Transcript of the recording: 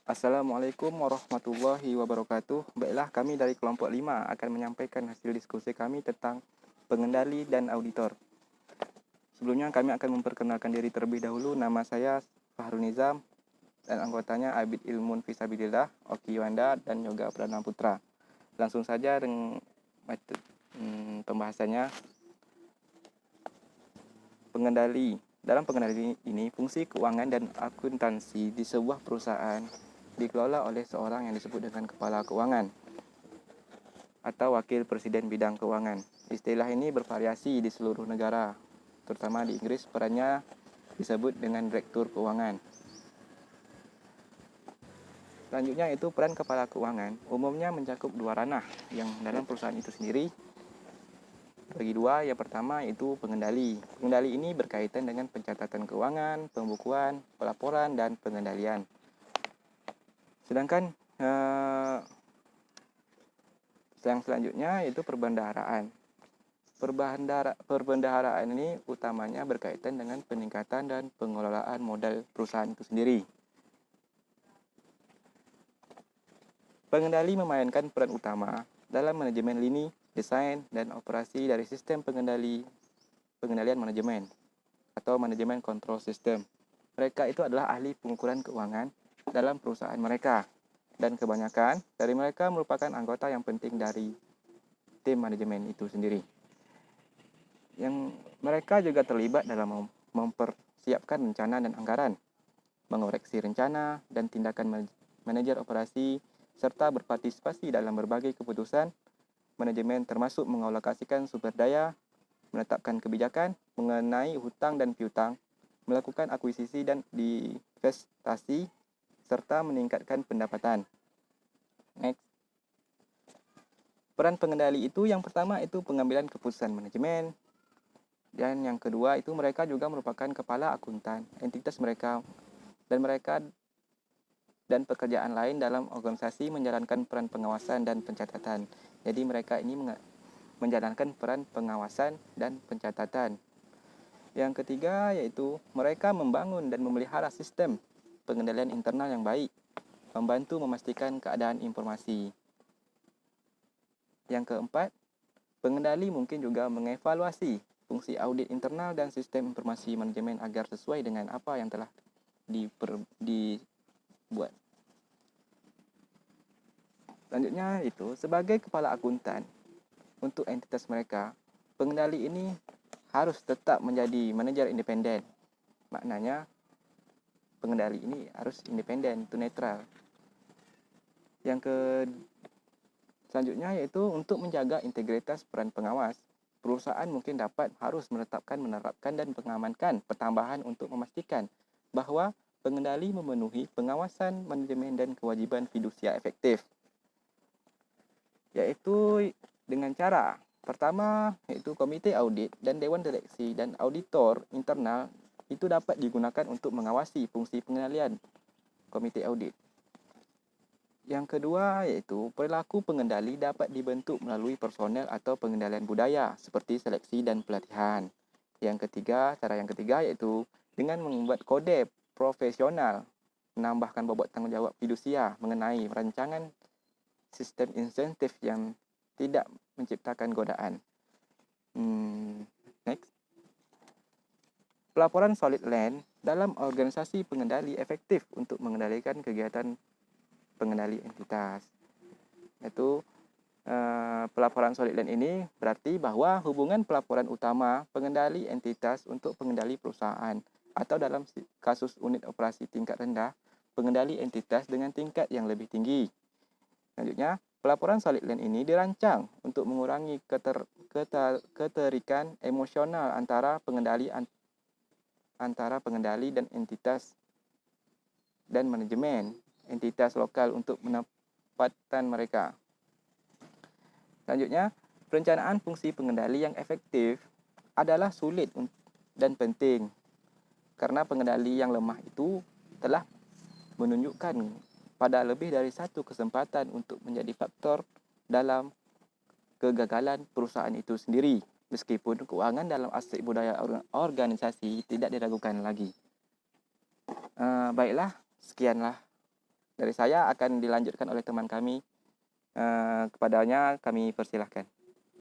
Assalamualaikum warahmatullahi wabarakatuh. Baiklah, kami dari kelompok 5 akan menyampaikan hasil diskusi kami tentang pengendali dan auditor. Sebelumnya kami akan memperkenalkan diri terlebih dahulu. Nama saya Fahrul Nizam dan anggotanya Abid Ilmun Fisabilillah, Oki Wanda, dan Yoga Pradana Putra. Langsung saja dengan pembahasannya. Pengendali. Dalam pengendali ini, fungsi keuangan dan akuntansi di sebuah perusahaan dikelola oleh seorang yang disebut dengan kepala keuangan atau wakil presiden bidang keuangan. Istilah ini bervariasi di seluruh negara, terutama di Inggris perannya disebut dengan direktur keuangan. Selanjutnya itu peran kepala keuangan umumnya mencakup dua ranah yang dalam perusahaan itu sendiri. Bagi dua, yang pertama itu pengendali. Pengendali ini berkaitan dengan pencatatan keuangan, pembukuan, pelaporan, dan pengendalian. Sedangkan yang selanjutnya yaitu perbendaharaan. Perbendaharaan ini utamanya berkaitan dengan peningkatan dan pengelolaan modal perusahaan itu sendiri. Pengendali memainkan peran utama dalam manajemen lini, desain, dan operasi dari sistem pengendalian manajemen atau manajemen control system. Mereka itu adalah ahli pengukuran keuangan dalam perusahaan mereka, dan kebanyakan dari mereka merupakan anggota yang penting dari tim manajemen itu sendiri. Yang mereka juga terlibat dalam mempersiapkan rencana dan anggaran, mengoreksi rencana dan tindakan manajer operasi, serta berpartisipasi dalam berbagai keputusan manajemen termasuk mengalokasikan sumber daya, menetapkan kebijakan mengenai hutang dan piutang, melakukan akuisisi dan divestasi, serta meningkatkan pendapatan. Next. Peran pengendali itu yang pertama itu pengambilan keputusan manajemen, dan yang kedua itu mereka juga merupakan kepala akuntan entitas mereka dan pekerjaan lain dalam organisasi menjalankan peran pengawasan dan pencatatan. Jadi mereka ini menjalankan peran pengawasan dan pencatatan. Yang ketiga yaitu mereka membangun dan memelihara sistem pengendalian internal yang baik, membantu memastikan keadaan informasi. Yang keempat, pengendali mungkin juga mengevaluasi fungsi audit internal dan sistem informasi manajemen agar sesuai dengan apa yang telah dibuat. Selanjutnya itu sebagai kepala akuntan untuk entitas mereka, pengendali ini harus tetap menjadi manajer independen. Maknanya pengendali ini harus independen, itu netral. Selanjutnya yaitu untuk menjaga integritas peran pengawas. Perusahaan mungkin harus menerapkan dan mengamankan pertambahan untuk memastikan bahwa pengendali memenuhi pengawasan manajemen dan kewajiban fidusia efektif. Yaitu dengan cara pertama yaitu komite audit dan dewan direksi dan auditor internal itu dapat digunakan untuk mengawasi fungsi pengendalian komite audit. Yang kedua yaitu perilaku pengendali dapat dibentuk melalui personel atau pengendalian budaya seperti seleksi dan pelatihan. Cara yang ketiga yaitu dengan membuat kode profesional, menambahkan bobot tanggung jawab fidusia mengenai rancangan sistem insentif yang tidak menciptakan godaan. Next. Pelaporan solid land dalam organisasi pengendali efektif untuk mengendalikan kegiatan pengendali entitas. Yaitu pelaporan solid land ini berarti bahwa hubungan pelaporan utama pengendali entitas untuk pengendali perusahaan atau dalam kasus unit operasi tingkat rendah, pengendali entitas dengan tingkat yang lebih tinggi. Selanjutnya, pelaporan solid land ini dirancang untuk mengurangi keterikan emosional antara pengendali dan entitas dan manajemen entitas lokal untuk penempatan mereka. Selanjutnya, perencanaan fungsi pengendali yang efektif adalah sulit dan penting karena pengendali yang lemah itu telah menunjukkan pada lebih dari satu kesempatan untuk menjadi faktor dalam kegagalan perusahaan itu sendiri, meskipun keuangan dalam aspek budaya organisasi tidak diragukan lagi. Baiklah, sekianlah dari saya akan dilanjutkan oleh teman kami. Kepadanya kami persilahkan.